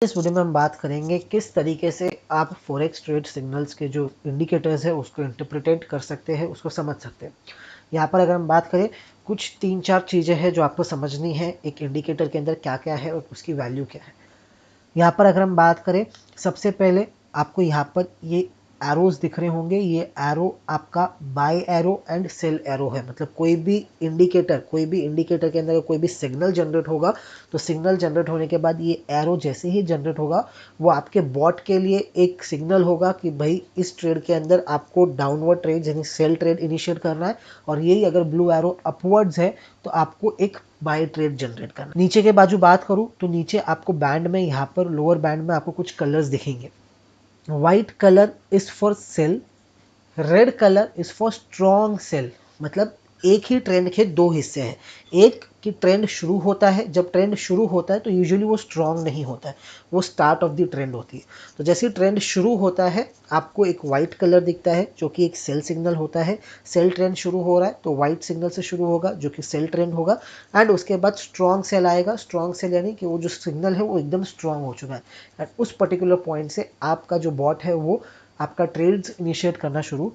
इस वीडियो में हम बात करेंगे किस तरीके से आप फॉरेक्स ट्रेड सिग्नल्स के जो इंडिकेटर्स है उसको इंटरप्रिटेट कर सकते हैं, उसको समझ सकते हैं। यहाँ पर अगर हम बात करें, कुछ 3-4 चीज़ें हैं जो आपको समझनी है एक इंडिकेटर के अंदर क्या क्या है और उसकी वैल्यू क्या है। यहाँ पर अगर हम बात करें, सबसे पहले आपको यहाँ पर ये एरोज दिख रहे होंगे। ये एरो आपका buy arrow and sell arrow है। मतलब कोई भी इंडिकेटर के अंदर कोई भी सिग्नल जनरेट होगा तो सिग्नल जनरेट होने के बाद ये एरो जैसे ही जनरेट होगा वो आपके बॉट के लिए एक सिग्नल होगा कि भाई इस ट्रेड के अंदर आपको डाउनवर्ड ट्रेड यानी सेल ट्रेड इनिशिएट करना है, और यही अगर ब्लू एरो अपवर्ड्स है तो आपको एक बाय ट्रेड जनरेट करना। नीचे के बाजू बात करूं तो नीचे आपको बैंड में, यहाँ पर लोअर बैंड में आपको कुछ कलर्स दिखेंगे। White colour is for sale, red colour is for strong cell. मतलब एक ही ट्रेंड के दो हिस्से हैं। एक कि ट्रेंड शुरू होता है, जब ट्रेंड शुरू होता है तो यूजुअली वो स्ट्रॉन्ग नहीं होता है, वो स्टार्ट ऑफ द ट्रेंड होती है। तो जैसे ही ट्रेंड शुरू होता है आपको एक वाइट कलर दिखता है जो कि एक सेल सिग्नल होता है। सेल ट्रेंड शुरू हो रहा है तो वाइट सिग्नल से शुरू होगा जो कि सेल ट्रेंड होगा, एंड उसके बाद स्ट्रॉन्ग सेल आएगा। स्ट्रॉन्ग सेल यानी कि वो जो सिग्नल है वो एकदम स्ट्रॉन्ग हो चुका है, एंड उस पर्टिकुलर पॉइंट से आपका जो बॉट है वो आपका ट्रेड्स इनिशिएट करना शुरू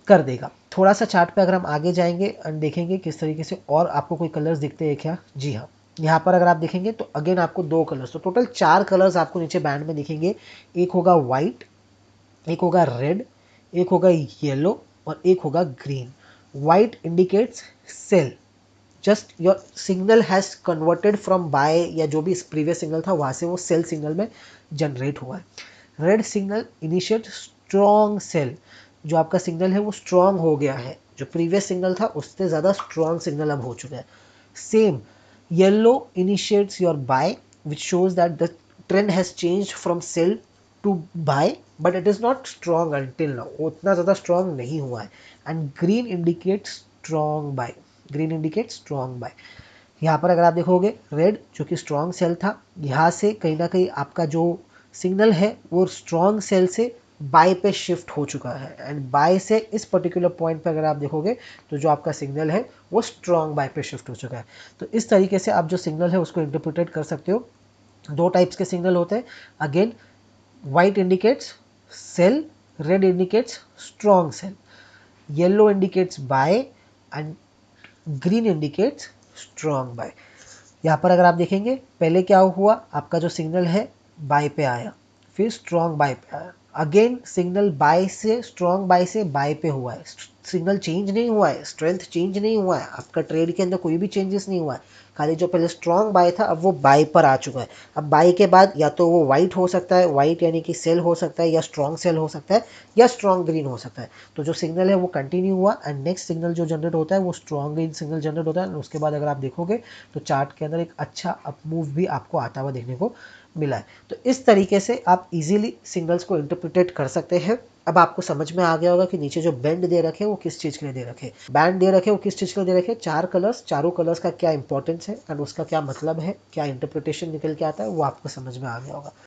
कर देगा। थोड़ा सा चार्ट पे अगर हम आगे जाएंगे एंड देखेंगे किस तरीके से और आपको कोई कलर्स दिखते हैं क्या। जी हाँ, यहाँ पर अगर आप देखेंगे तो अगेन आपको दो कलर्स, तो टोटल 4 कलर्स आपको नीचे बैंड में दिखेंगे। एक होगा वाइट, एक होगा रेड, एक होगा येलो और एक होगा green. White indicates sell, just your signal has converted from buy या जो भी प्रीवियस सिग्नल था वहां से वो सेल सिग्नल में जनरेट हुआ है। Red signal initiate strong cell, जो आपका सिग्नल है वो स्ट्रॉन्ग हो गया है, जो प्रीवियस सिग्नल था उससे ज़्यादा स्ट्रॉन्ग सिग्नल अब हो चुका है। Same yellow initiates your buy which shows that the trend has change from sell to buy, but it is not strong until now, वो उतना ज़्यादा स्ट्रॉन्ग नहीं हुआ है। And green indicates strong buy, green indicates strong buy. यहाँ पर अगर आप देखोगे रेड जो कि स्ट्रॉन्ग सेल था, यहाँ से कहीं ना कहीं आपका जो सिग्नल है वो स्ट्रॉन्ग सेल से बाय पे शिफ्ट हो चुका है, एंड बाय से इस पर्टिकुलर पॉइंट पे अगर आप देखोगे तो जो आपका सिग्नल है वो स्ट्रॉन्ग बाय पे शिफ्ट हो चुका है। तो इस तरीके से आप जो सिग्नल है उसको इंटरप्रिटेट कर सकते हो। दो टाइप्स के सिग्नल होते हैं। Again, white indicates sell, red indicates strong sell, yellow indicates buy and green indicates strong buy. यहाँ पर अगर आप देखेंगे पहले क्या हुआ, आपका जो सिग्नल है बाय पे आया, फिर स्ट्रॉन्ग बाय पे आया, अगेन सिग्नल बाय से स्ट्रॉन्ग बाय से बाय पे हुआ है। सिग्नल चेंज नहीं हुआ है, स्ट्रेंथ चेंज नहीं हुआ है, आपका ट्रेड के अंदर कोई भी चेंजेस नहीं हुआ है। खाली जो पहले स्ट्रॉन्ग बाय था अब वो बाय पर आ चुका है। अब बाय के बाद या तो वो वाइट हो सकता है, वाइट यानी कि सेल हो सकता है, या स्ट्रॉन्ग सेल हो सकता है, या स्ट्रॉन्ग ग्रीन हो सकता है। तो जो सिग्नल है वो कंटिन्यू हुआ, एंड नेक्स्ट सिग्नल जो जनरेट होता है वो स्ट्रॉन्ग ग्रीन सिग्नल जनरेट होता है। उसके बाद अगर आप देखोगे तो चार्ट के अंदर एक अच्छा अप मूव भी आपको आता हुआ देखने को मिला है। तो इस तरीके से आप इजीली सिग्नल्स को इंटरप्रिटेट कर सकते हैं। अब आपको समझ में आ गया होगा कि नीचे जो बैंड दे रखे वो किस चीज के लिए दे रखे, बैंड दे रखे वो किस चीज के लिए दे रखे। 4 कलर्स, चारों कलर्स का क्या इंपॉर्टेंस है एंड उसका क्या मतलब है, क्या इंटरप्रिटेशन निकल के आता है, वो आपको समझ में आ गया होगा।